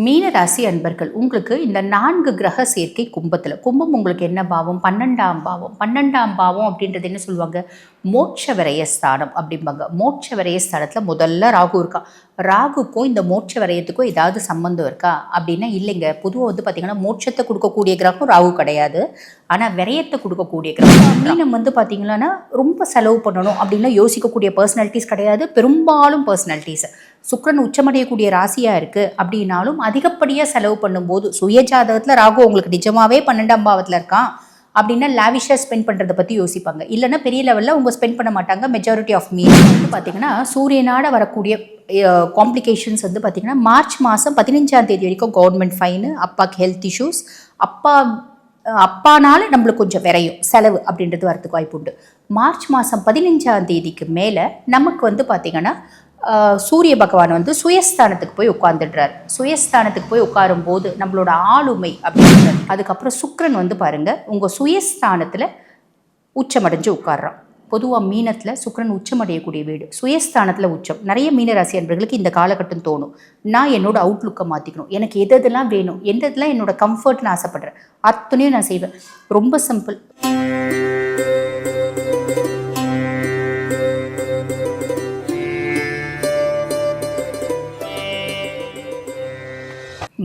மீன ராசி அன்பர்கள் உங்களுக்கு இந்த 4 கிரக சேர்க்கை கும்பத்தில் கும்பம் உங்களுக்கு என்ன பாவம்? 12ஆம் பாவம். 12ஆம் பாவம் அப்படின்றது என்ன சொல்லுவாங்க? மோட்ச விரயஸ்தானம் அப்படிம்பாங்க. மோட்ச விரயஸ்தானத்தில் முதல்ல ராகு இருக்கா. ராகுக்கும் இந்த மோட்ச விரயத்துக்கும் ஏதாவது சம்பந்தம் இருக்கா அப்படின்னா இல்லைங்க. பொதுவாக வந்து பார்த்தீங்கன்னா மோட்சத்தை கொடுக்கக்கூடிய கிரகம் ராகு கிடையாது. ஆனால் விரயத்தை கொடுக்கக்கூடிய கிரகம் மீனம் வந்து பார்த்தீங்கன்னா ரொம்ப செலவு பண்ணணும் அப்படின்லாம் யோசிக்கக்கூடிய பர்சனாலிட்டிஸ் கிடையாது. பெரும்பாலும் பர்சனாலிட்டிஸ் சுக்கிரன் உச்சமடையக்கூடிய ராசியாக இருக்குது அப்படின்னாலும் அதிகப்படியாக செலவு பண்ணும்போது சுயஜாதகத்தில் ராகு உங்களுக்கு நிஜமாகவே 12ஆம் பாவத்தில் இருக்கான் அப்படின்னா லாவிஷாக ஸ்பெண்ட் பண்ணுறதை பற்றி யோசிப்பாங்க. இல்லைன்னா பெரிய லெவலில் அவங்க ஸ்பெண்ட் பண்ண மாட்டாங்க. மெஜாரிட்டி ஆஃப் மீன் வந்து பார்த்திங்கன்னா சூரியனாட வரக்கூடிய காம்ப்ளிகேஷன்ஸ் வந்து பார்த்திங்கன்னா மார்ச் மாதம் 15ஆம் தேதி வரைக்கும் கவர்மெண்ட் ஃபைனு, அப்பாவுக்கு ஹெல்த் இஷ்யூஸ், அப்பானால நம்மளுக்கு கொஞ்சம் விரையும் செலவு அப்படின்றது வரதுக்கு வாய்ப்பு உண்டு. மார்ச் மாதம் 15ஆம் தேதிக்கு மேலே நமக்கு வந்து பார்த்திங்கன்னா சூரிய பகவான் வந்து சுயஸ்தானத்துக்கு போய் உட்காந்துடுறார். சுயஸ்தானத்துக்கு போய் உட்காரும் போது நம்மளோட ஆளுமை அப்படின்றது. அதுக்கப்புறம் சுக்கிரன் வந்து பாருங்கள் உங்கள் சுயஸ்தானத்தில் உச்சமடைஞ்சு உட்கார்றான். பொதுவாக மீனத்தில் சுக்கிரன் உச்சமடையக்கூடிய வீடு சுயஸ்தானத்தில் உச்சம். நிறைய மீனராசி அன்பர்களுக்கு இந்த காலகட்டம் தோணும், நான் என்னோட அவுட்லுக்கை மாற்றிக்கணும், எனக்கு எதெல்லாம் வேணும், எந்ததெல்லாம் என்னோட கம்ஃபர்ட்னு ஆசைப்படுறேன் அத்தனையும் நான் செய்வேன். ரொம்ப சிம்பிள்.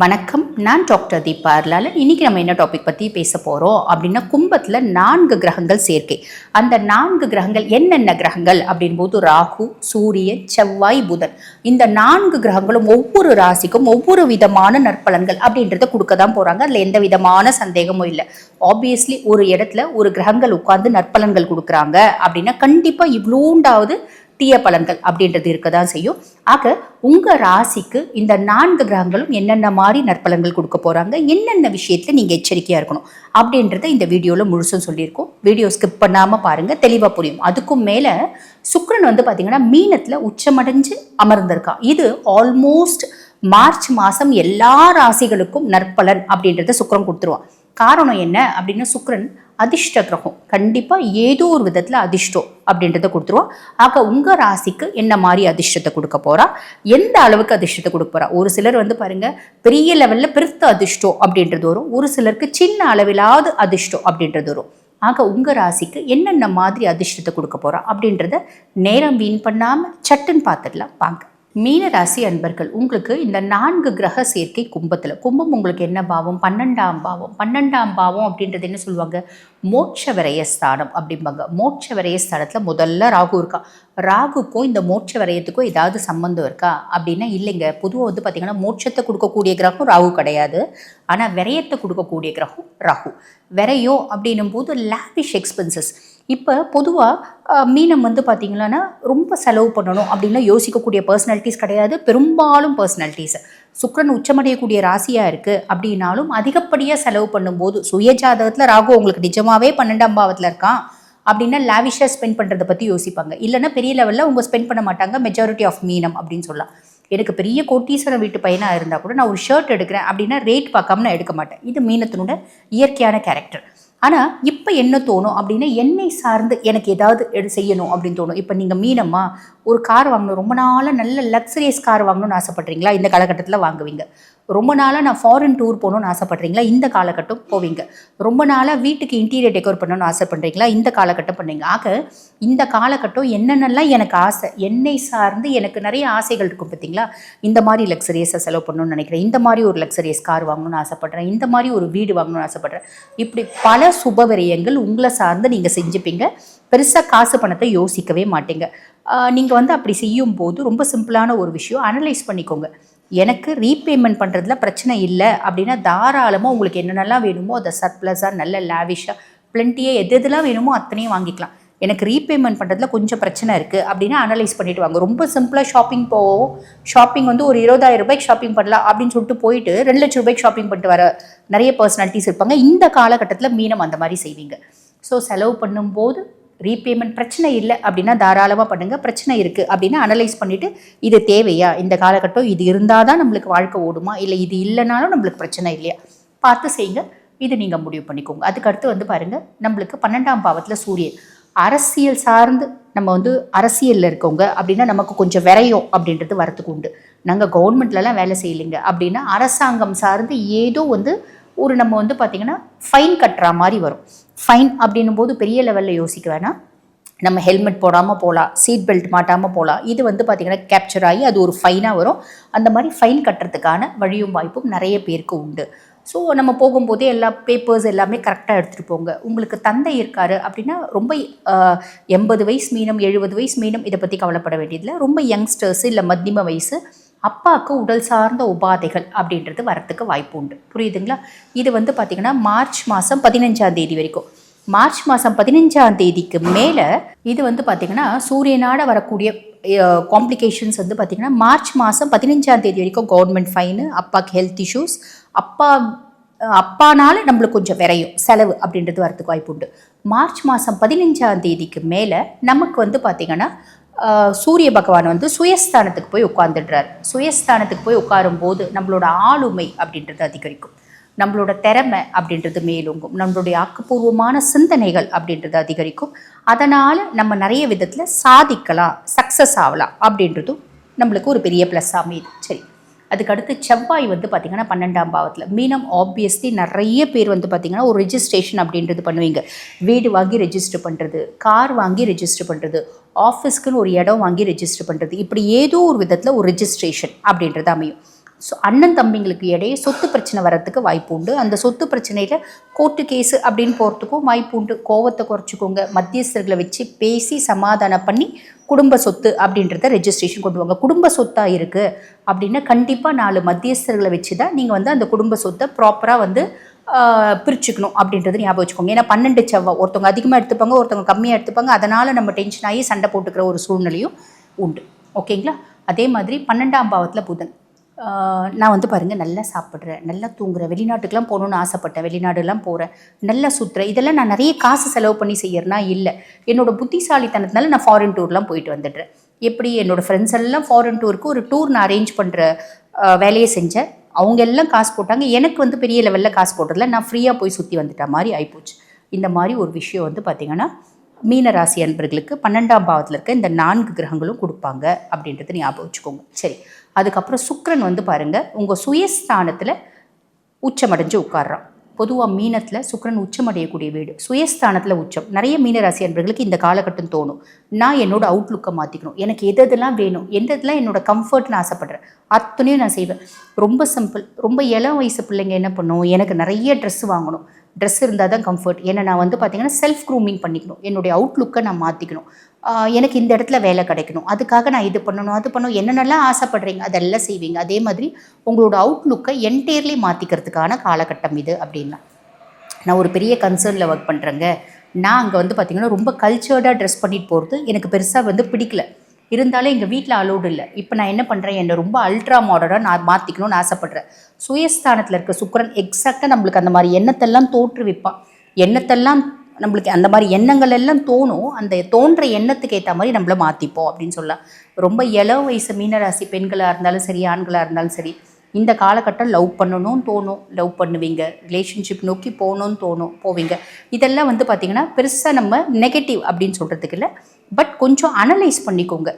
வணக்கம், நான் டாக்டர் தீபா அருளாளன். இன்றைக்கி நம்ம என்ன டாபிக் பற்றி பேச போகிறோம் அப்படின்னா கும்பத்தில் 4 கிரகங்கள் சேர்க்கை. அந்த 4 கிரகங்கள் என்னென்ன கிரகங்கள் அப்படின்போது ராகு, சூரியன், செவ்வாய், புதன். இந்த 4 கிரகங்களும் ஒவ்வொரு ராசிக்கும் ஒவ்வொரு விதமான நற்பலன்கள் அப்படின்றத கொடுக்க தான் போகிறாங்க. அதில் எந்த விதமான சந்தேகமும் இல்லை. ஆப்வியஸ்லி ஒரு இடத்துல ஒரு கிரகங்கள் உட்கார்ந்து நற்பலன்கள் கொடுக்குறாங்க அப்படின்னா கண்டிப்பாக இவ்வளோண்டாவது தீய பலன்கள் அப்படின்றது இருக்க தான் செய்யும். ஆக உங்கள் ராசிக்கு இந்த 4 கிரகங்களும் என்னென்ன மாதிரி நற்பலன்கள் கொடுக்க போகிறாங்க, என்னென்ன விஷயத்தில் நீங்கள் எச்சரிக்கையாக இருக்கணும் அப்படின்றத இந்த வீடியோவில் முழுசும் சொல்லியிருக்கோம். வீடியோ ஸ்கிப் பண்ணாமல் பாருங்கள், தெளிவாக புரியும். அதுக்கும் மேலே சுக்கிரன் வந்து பார்த்திங்கன்னா மீனத்தில் உச்சமடைஞ்சு அமர்ந்திருக்கான். இது ஆல்மோஸ்ட் மார்ச் மாதம் எல்லா ராசிகளுக்கும் நற்பலன் அப்படின்றத சுக்கிரன் கொடுத்துருவான். காரணம் என்ன அப்படின்னா சுக்கிரன் அதிர்ஷ்ட கிரகம், கண்டிப்பாக ஏதோ ஒரு விதத்தில் அதிர்ஷ்டம் அப்படின்றத கொடுத்துருவோம். ஆக உங்கள் ராசிக்கு என்ன மாதிரி அதிர்ஷ்டத்தை கொடுக்க போகிறா, எந்த அளவுக்கு அதிர்ஷ்டத்தை கொடுக்க போகிறா. ஒரு சிலர் வந்து பாருங்கள் பெரிய லெவலில் பெருத்த அதிர்ஷ்டம் அப்படின்றது வரும், ஒரு சிலருக்கு சின்ன அளவிலாவது அதிர்ஷ்டம் அப்படின்றது வரும். ஆக உங்கள் ராசிக்கு என்னென்ன மாதிரி அதிர்ஷ்டத்தை கொடுக்க போகிறா அப்படின்றத நேரம் வீண் பண்ணாமல் சட்டுன்னு பார்த்துடலாம் வாங்க. மீன ராசி அன்பர்கள் உங்களுக்கு இந்த 4 கிரக சேர்க்கை கும்பத்தில் கும்பம் உங்களுக்கு என்ன பாவம்? 12ஆம் பாவம். 12ஆம் பாவம் அப்படின்றது என்ன சொல்லுவாங்க? மோட்ச விரயஸ்தானம் அப்படிம்பாங்க. மோட்ச விரயஸ்தானத்தில் முதல்ல ராகு இருக்கா. ராகுக்கும் இந்த மோட்ச விரயத்துக்கும் ஏதாவது சம்பந்தம் இருக்கா அப்படின்னா இல்லைங்க. பொதுவாக வந்து பார்த்திங்கன்னா மோட்சத்தை கொடுக்கக்கூடிய கிரகம் ராகு கிடையாது. ஆனால் விரயத்தை கொடுக்கக்கூடிய கிரகம் ராகு. விரயம் அப்படின்னும் போது லாவிஷ் எக்ஸ்பென்சஸ். இப்போ பொதுவாக மீனம் வந்து பார்த்திங்கன்னா ரொம்ப செலவு பண்ணணும் அப்படின்லாம் யோசிக்கக்கூடிய பர்சனாலிட்டிஸ் கிடையாது. பெரும்பாலும் பர்சனாலிட்டிஸ் சுக்கிரன் உச்சமடையக்கூடிய ராசியாக இருக்குது அப்படின்னாலும் அதிகப்படியாக செலவு பண்ணும்போது சுயஜாதகத்தில் ராகு உங்களுக்கு நிஜமாகவே 12ஆம் பாவத்தில் இருக்கான் அப்படின்னா லாவிஷாக ஸ்பெண்ட் பண்ணுறதை பற்றி யோசிப்பாங்க. இல்லைன்னா பெரிய லெவலில் அவங்க ஸ்பெண்ட் பண்ண மாட்டாங்க. மெஜாரிட்டி ஆஃப் மீனம் அப்படின்னு சொல்லலாம். எனக்கு பெரிய கோட்டீஸ்வரன் வீட்டு பையனாக இருந்தால் கூட நான் ஒரு ஷர்ட் எடுக்கிறேன் அப்படின்னா ரேட் பார்க்காம நான் எடுக்க மாட்டேன். இது மீனத்தினோட இயற்கையான கேரக்டர். ஆனால் இப்போ என்ன தோணும் அப்படின்னா என்னை சார்ந்து எனக்கு ஏதாவது செய்யணும் அப்படின்னு தோணும். இப்போ நீங்கள் மீனம்மா ஒரு கார் வாங்கணும், ரொம்ப நாளாக நல்ல லக்ஸரியஸ் கார் வாங்கணும்னு ஆசைப்பட்றீங்களா? இந்த காலகட்டத்தில் வாங்குவீங்க. ரொம்ப நாளாக நான் ஃபாரின் டூர் போகணுன்னு ஆசைப்பட்றீங்களா? இந்த காலகட்டம் போவீங்க. ரொம்ப நாளாக வீட்டுக்கு இன்டீரியர் டெக்கோர் பண்ணணும்னு ஆசைப்பட்றீங்களா? இந்த காலகட்டம் பண்ணுவீங்க. ஆக இந்த காலகட்டம் என்னென்னலாம் எனக்கு ஆசை, என்னை சார்ந்து எனக்கு நிறைய ஆசைகள் இருக்கும் பார்த்தீங்களா? இந்த மாதிரி லக்ஸரியஸாக செலவு பண்ணணும்னு நினைக்கிறேன், இந்த மாதிரி ஒரு லக்ஸரியஸ் கார் வாங்கணும்னு ஆசைப்பட்றேன், இந்த மாதிரி ஒரு வீடு வாங்கணும்னு ஆசைப்பட்றேன். இப்படி பல சுபவிரயங்கள் உங்களை சார்ந்து நீங்கள் செஞ்சுப்பீங்க. பெருசாக காசு பணத்தை யோசிக்கவே மாட்டீங்க. நீங்கள் வந்து அப்படி செய்யும் போது ரொம்ப சிம்பிளான ஒரு விஷயம் அனலைஸ் பண்ணிக்கோங்க. எனக்கு ரீபேமெண்ட் பண்ணுறதுல பிரச்சனை இல்லை அப்படின்னா தாராளமாக உங்களுக்கு என்னென்னலாம் வேணுமோ அதை சர்ப்ளஸாக நல்ல லாவிஷாக பிளென்ட்டியாக எதெல்லாம் வேணுமோ அத்தனையும் வாங்கிக்கலாம். எனக்கு ரீபேமெண்ட் பண்ணுறதுல கொஞ்சம் பிரச்சனை இருக்குது அப்படின்னா அனலைஸ் பண்ணிவிட்டு வாங்க. ரொம்ப சிம்பிளாக ஷாப்பிங் போவோம். ஷாப்பிங் வந்து ஒரு 20,000 ரூபாய்க்கு ஷாப்பிங் பண்ணலாம் அப்படின்னு சொல்லிட்டு போயிட்டு 2 லட்சம் ரூபாய்க்கு ஷாப்பிங் பண்ணிட்டு வர நிறைய பர்சனாலிட்டிஸ் இருப்பாங்க. இந்த காலகட்டத்தில் மீனம் அந்த மாதிரி செய்வீங்க. ஸோ செலவு பண்ணும்போது ரீபேமெண்ட் பிரச்சனை இல்லை அப்படின்னா தாராளமாக பண்ணுங்கள். பிரச்சனை இருக்குது அப்படின்னா அனலைஸ் பண்ணிவிட்டு இது தேவையா, இந்த காலகட்டம் இது இருந்தால் தான் நம்மளுக்கு வாழ்க்கை ஓடுமா, இல்லை இது இல்லைனாலும் நம்மளுக்கு பிரச்சனை இல்லையா பார்த்து செய்யுங்க. இது நீங்கள் முடிவு பண்ணிக்கோங்க. அதுக்கடுத்து வந்து பாருங்கள் நம்மளுக்கு 12ஆம் பாவத்தில் சூரியன். அரசியல் சார்ந்து நம்ம வந்து அரசியலில் இருக்கவங்க அப்படின்னா நமக்கு கொஞ்சம் விரையும் அப்படின்றது வரத்துக்கு உண்டு. நாங்கள் கவர்மெண்ட்லலாம் வேலை செய்யலைங்க அப்படின்னா அரசாங்கம் சார்ந்து ஏதோ வந்து ஒரு நம்ம வந்து பார்த்திங்கன்னா ஃபைன் கட்டுற மாதிரி வரும். ஃபைன் அப்படின்னும் போது பெரிய லெவலில் யோசிக்க வேணாம். நம்ம ஹெல்மெட் போடாமல் போகலாம், சீட் பெல்ட் மாட்டாமல் போகலாம். இது வந்து பார்த்திங்கன்னா கேப்சர் ஆகி அது ஒரு ஃபைனாக வரும். அந்த மாதிரி ஃபைன் கட்டுறதுக்கான வழியும் வாய்ப்பும் நிறைய பேருக்கு உண்டு. ஸோ நம்ம போகும்போதே எல்லா பேப்பர்ஸ் எல்லாமே கரெக்டாக எடுத்துகிட்டு போங்க. உங்களுக்கு தந்தை இருக்காரு அப்படின்னா ரொம்ப 80 வயசு மீனம் 70 வயசு மீனம் இதை பற்றி கவலைப்பட வேண்டியதில்லை. ரொம்ப யங்ஸ்டர்ஸு இல்லை மத்தியம வயசு அப்பாவுக்கு உடல் சார்ந்த உபாதைகள் அப்படின்றது வரத்துக்கு வாய்ப்பு உண்டு. புரியுதுங்களா? இது வந்து பார்த்திங்கன்னா மார்ச் மாதம் 15ஆம் தேதி வரைக்கும். மார்ச் மாதம் 15ஆம் தேதிக்கு மேலே இது வந்து பார்த்திங்கன்னா சூரியனாட வரக்கூடிய காம்ப்ளிகேஷன்ஸ் வந்து பார்த்திங்கன்னா மார்ச் மாதம் 15ஆம் தேதி வரைக்கும் கவர்மெண்ட் ஃபைனு, அப்பாவுக்கு ஹெல்த் இஷ்யூஸ், அப்பானால நம்மளுக்கு கொஞ்சம் விரையும் செலவு அப்படின்றது வரத்துக்கு வாய்ப்பு உண்டு. மார்ச் மாதம் 15ஆம் தேதிக்கு மேலே நமக்கு வந்து பார்த்திங்கன்னா சூரிய பகவான் வந்து சுயஸ்தானத்துக்கு போய் உட்காந்துடுறார். சுயஸ்தானத்துக்கு போய் உட்காரும் போது நம்மளோட ஆளுமை அப்படின்றது அதிகரிக்கும், நம்மளோட திறமை அப்படின்றது மேலோங்கும், நம்மளுடைய ஆக்கப்பூர்வமான சிந்தனைகள் அப்படின்றது அதிகரிக்கும். அதனால் நம்ம நிறைய விதத்தில் சாதிக்கலாம், சக்ஸஸ் ஆகலாம் அப்படின்றதும் நம்மளுக்கு ஒரு பெரிய ப்ளஸ் அமையுது. சரி, அதுக்கடுத்து செவ்வாய் வந்து பார்த்திங்கன்னா 12ஆம் பாவத்தில். மீனம் ஆப்வியஸ்லி நிறைய பேர் வந்து பார்த்திங்கன்னா ஒரு ரெஜிஸ்ட்ரேஷன் அப்படின்றது பண்ணுவீங்க. வீடு வாங்கி ரெஜிஸ்டர் பண்ணுறது, கார் வாங்கி ரெஜிஸ்டர் பண்ணுறது, ஆஃபீஸ்க்குன்னு ஒரு இடம் வாங்கி ரெஜிஸ்டர் பண்ணுறது, இப்படி ஏதோ ஒரு விதத்தில் ஒரு ரெஜிஸ்ட்ரேஷன் அப்படின்றது அமையும். ஸோ அண்ணன் தம்பிங்களுக்கு இடையே சொத்து பிரச்சனை வரத்துக்கு வாய்ப்பு உண்டு. அந்த சொத்து பிரச்சனையில் கோர்ட்டு கேஸு அப்படின்னு போகிறதுக்கும் வாய்ப்பு உண்டு. கோவத்தை குறைச்சிக்கோங்க, மத்தியஸ்தர்களை வச்சு பேசி சமாதானம் பண்ணி குடும்ப சொத்து அப்படின்றத ரெஜிஸ்ட்ரேஷன் கொண்டு வாங்க. குடும்ப சொத்தாக இருக்குது அப்படின்னா கண்டிப்பாக 4 மத்தியஸ்தர்களை வச்சு தான் நீங்கள் வந்து அந்த குடும்ப சொத்தை ப்ராப்பராக வந்து பிரிச்சுக்கணும் அப்படின்றது ஞாபகம் வச்சுக்கோங்க. ஏன்னா 12 செவ்வாய் ஒருத்தவங்க அதிகமாக எடுத்துப்பாங்க, ஒருத்தவங்க கம்மியாக எடுத்துப்பாங்க. அதனால் நம்ம டென்ஷன் ஆகி சண்டை போட்டுக்கிற ஒரு சூழ்நிலையும் உண்டு. ஓகேங்களா? அதே மாதிரி 12ஆம் பாவத்தில் புதன். நான் வந்து பாருங்கள் நல்லா சாப்பிட்றேன், நல்லா தூங்குறேன், வெளிநாட்டுக்கெலாம் போகணுன்னு ஆசைப்பட்டேன், வெளிநாடுலாம் போகிறேன், நல்லா சுற்றுறேன். இதெல்லாம் நான் நிறைய காசு செலவு பண்ணி செய்யறேன்னா இல்லை, என்னோடய புத்திசாலித்தனத்தினால நான் ஃபாரின் டூர்லாம் போயிட்டு வந்துடுறேன். எப்படி என்னோடய ஃப்ரெண்ட்ஸ் எல்லாம் ஃபாரின் டூருக்கு ஒரு டூர் நான் அரேஞ்ச் பண்ணுற வேலையை செஞ்சேன். அவங்க எல்லாம் காசு போட்டாங்க, எனக்கு வந்து பெரிய லெவலில் காசு போடுறதில்ல, நான் ஃப்ரீயாக போய் சுற்றி வந்துட்ட மாதிரி ஆகிப்போச்சு. இந்த மாதிரி ஒரு விஷயம் வந்து பார்த்திங்கன்னா மீனராசி அன்பர்களுக்கு 12ஆம் பாவத்தில் இருக்க இந்த 4 கிரகங்களும் கொடுப்பாங்க அப்படின்றத ஞாபகம் வச்சுக்கோங்க. சரி, அதுக்கப்புறம் சுக்கிரன் வந்து பாருங்கள் உங்கள் சுயஸ்தானத்தில் உச்சமடைஞ்சு உட்கார்றான். பொதுவாக மீனத்தில் சுக்கிரன் உச்சமடையக்கூடிய வீடு, சுயஸ்தானத்தில் உச்சம். நிறைய மீனராசி அன்பர்களுக்கு இந்த காலகட்டம் தோணும், நான் என்னோட அவுட்லுக்கை மாற்றிக்கணும், எனக்கு எதெல்லாம் வேணும், எந்ததெல்லாம் என்னோட கம்ஃபர்ட்னு ஆசைப்பட்றேன் அத்தனையும் நான் செய்வேன். ரொம்ப சிம்பிள். ரொம்ப இளம் வயசு பிள்ளைங்க என்ன பண்ணும், எனக்கு நிறைய ட்ரெஸ் வாங்கணும், ட்ரெஸ் இருந்தால் தான் கம்ஃபர்ட், ஏன்னா நான் வந்து பார்த்திங்கன்னா செல்ஃப் க்ரூமிங் பண்ணிக்கணும், என்னுடைய அவுட்லுக்கை நான் மாற்றிக்கணும், எனக்கு இந்த இடத்துல வேலை கிடைக்கணும், அதுக்காக நான் இது பண்ணணும் அது பண்ணணும், என்னென்னலாம் ஆசைப்படுறீங்க அதெல்லாம் செய்வீங்க. அதே மாதிரி உங்களோட அவுட்லுக்கை என்டையர்லி மாற்றிக்கிறதுக்கான காலகட்டம் இது. அப்படின்னா நான் ஒரு பெரிய கன்சர்னில் ஒர்க் பண்ணுறேங்க, நான் அங்கே வந்து பார்த்திங்கன்னா ரொம்ப கல்ச்சர்டாக ட்ரெஸ் பண்ணிட்டு போகிறது எனக்கு பெருசாக வந்து பிடிக்கல, இருந்தாலும் எங்கள் வீட்டில் அலோடு இல்லை. இப்போ நான் என்ன பண்ணுறேன், என்னை ரொம்ப அல்ட்ரா மாடர்னாக நான் மாற்றிக்கணும்னு ஆசைப்பட்றேன். சுயஸ்தானத்தில் இருக்க சுக்கிரன் எக்ஸாக்டாக நம்மளுக்கு அந்த மாதிரி எண்ணத்தெல்லாம் தோற்றுவிப்பான். எண்ணத்தெல்லாம் நம்மளுக்கு அந்த மாதிரி எண்ணங்கள் எல்லாம் தோணும், அந்த தோன்ற எண்ணத்துக்கு ஏற்ற மாதிரி நம்மளை மாற்றிப்போம் அப்படின்னு சொல்லலாம். ரொம்ப இளம் வயசு மீனராசி பெண்களாக இருந்தாலும் சரி ஆண்களாக இருந்தாலும் சரி, இந்த காலகட்டம் லவ் பண்ணணும்னு தோணும், லவ் பண்ணுவீங்க, ரிலேஷன்ஷிப் நோக்கி போகணுன்னு தோணும், போவீங்க. இதெல்லாம் வந்து பார்த்திங்கன்னா பெருசாக நம்ம நெகட்டிவ் அப்படின்னு சொல்கிறதுக்கு இல்லை, பட் கொஞ்சம் அனலைஸ் பண்ணிக்கோங்க.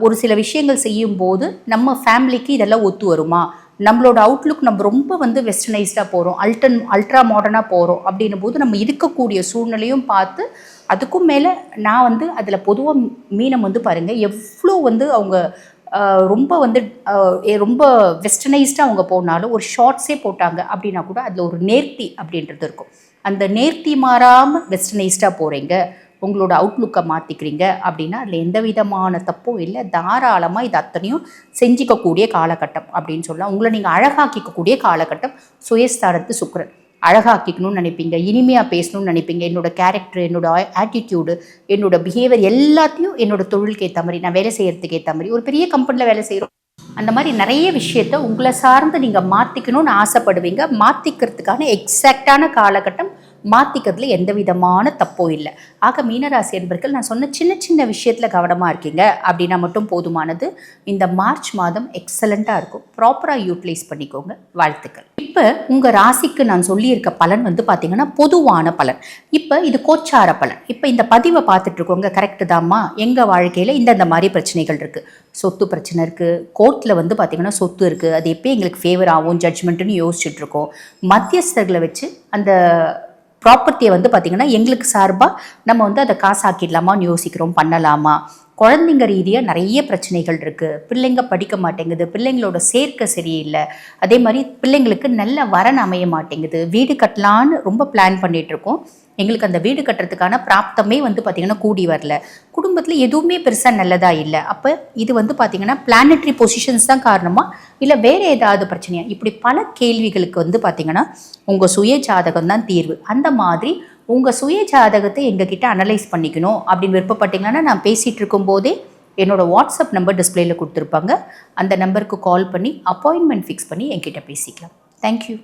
ஒரு சில விஷயங்கள் செய்யும்போது நம்ம ஃபேமிலிக்கு இதெல்லாம் ஒத்து வருமா, நம்மளோட அவுட்லுக் நம்ம ரொம்ப வந்து வெஸ்டர்னைஸ்டாக போகிறோம், அல்ட்ரா மாடர்னாக போகிறோம் அப்படின்னும் போது நம்ம இருக்கக்கூடிய சூழ்நிலையும் பார்த்து, அதுக்கும் மேலே நான் வந்து அதில் பொதுவாக மீனம் வந்து பாருங்கள் எவ்வளோ வந்து அவங்க ரொம்ப வந்து ரொம்ப வெஸ்டர்னைஸ்டாக அவங்க போனாலும் ஒரு ஷார்ட்ஸே போட்டாங்க அப்படின்னா கூட அதில் ஒரு நேர்த்தி அப்படின்றது இருக்கும். அந்த நேர்த்தி மாறாமல் வெஸ்டர்னைஸ்டாக போகிறீங்க, உங்களோட அவுட்லுக்கை மாற்றிக்கிறீங்க அப்படின்னா அதில் எந்த விதமான தப்பும் இல்லை. தாராளமாக இது அத்தனையும் செஞ்சிக்கக்கூடிய காலகட்டம் அப்படின்னு சொல்லலாம். உங்களை நீங்கள் அழகாக்கிக்கக்கூடிய காலகட்டம். சுயஸ்தானத்து சுக்கிரன் அழகாக்கிக்கணும்னு நினைப்பீங்க, இனிமையாக பேசணும்னு நினைப்பீங்க. என்னோட கேரக்டர், என்னோட ஆட்டிடியூடு, என்னோட பிஹேவியர் எல்லாத்தையும் என்னோட தொழிலுக்கு ஏற்ற மாதிரி, நான் வேலை செய்கிறதுக்கு ஏற்ற மாதிரி, ஒரு பெரிய கம்பெனியில் வேலை செய்கிறோம் அந்த மாதிரி நிறைய விஷயத்த உங்களை சார்ந்து நீங்கள் மாற்றிக்கணும்னு ஆசைப்படுவீங்க. மாற்றிக்கிறதுக்கான எக்ஸாக்டான காலகட்டம் மாற்றிக்கிறதுல எந்த விதமான தப்போ இல்லை. ஆக மீனராசி என்பர்கள் நான் சொன்ன சின்ன சின்ன விஷயத்தில் கவனமாக இருக்கீங்க அப்படின்னா மட்டும் போதுமானது. இந்த மார்ச் மாதம் எக்ஸலண்ட்டாக இருக்கும். ப்ராப்பராக யூட்டிலைஸ் பண்ணிக்கோங்க. வாழ்த்துக்கள். இப்போ உங்கள் ராசிக்கு நான் சொல்லியிருக்க பலன் வந்து பார்த்தீங்கன்னா பொதுவான பலன். இப்போ இது கோச்சார பலன். இப்போ இந்த பதிவை பார்த்துட்டு இருக்கோங்க, கரெக்டு தாம்மா, எங்கள் வாழ்க்கையில் இந்த மாதிரி பிரச்சனைகள் இருக்குது, சொத்து பிரச்சனை இருக்குது, கோர்ட்டில் வந்து பார்த்திங்கன்னா சொத்து இருக்குது, அது எப்போ எங்களுக்கு ஃபேவர் ஆகும் ஜட்ஜ்மெண்ட்டுன்னு யோசிச்சுட்ருக்கோம். மத்தியஸ்தர்களை வச்சு அந்த ப்ராப்பர்ட்டியை வந்து பார்த்திங்கன்னா எங்களுக்கு சார்பாக நம்ம வந்து அதை காசாக்கிடலாமான்னு யோசிக்கிறோம், பண்ணலாமா. குழந்தைங்க ரீதியாக நிறைய பிரச்சனைகள் இருக்குது. பிள்ளைங்க படிக்க மாட்டேங்குது, பிள்ளைங்களோட சேர்க்கை சரியில்லை, அதே மாதிரி பிள்ளைங்களுக்கு நல்ல வரன் அமைய மாட்டேங்குது, வீடு கட்டலான்னு ரொம்ப பிளான் பண்ணிகிட்ருக்கோம், எங்களுக்கு அந்த வீடு கட்டுறதுக்கான பிராப்தமே வந்து பார்த்திங்கன்னா கூடி வரல, குடும்பத்தில் எதுவுமே பெருசாக நல்லதாக இல்லை. அப்போ இது வந்து பார்த்திங்கன்னா பிளானட்ரி பொசிஷன்ஸ் தான் காரணமா இல்லை வேறு ஏதாவது பிரச்சனையா? இப்படி பல கேள்விகளுக்கு வந்து பார்த்திங்கன்னா உங்கள் சுய ஜாதகம் தான் தீர்வு. அந்த மாதிரி உங்கள் சுய ஜாதகத்தை எங்ககிட்ட அனலைஸ் பண்ணிக்கணும் அப்படின்னு விருப்பப்பட்டீங்கன்னா நான் பேசிகிட்டு இருக்கும்போதே என்னோடய வாட்ஸ்அப் நம்பர் டிஸ்பிளேயில் கொடுத்துருப்பாங்க. அந்த நம்பருக்கு கால் பண்ணி அப்பாயின்மெண்ட் ஃபிக்ஸ் பண்ணி என்கிட்ட பேசிக்கலாம். தேங்க்யூ.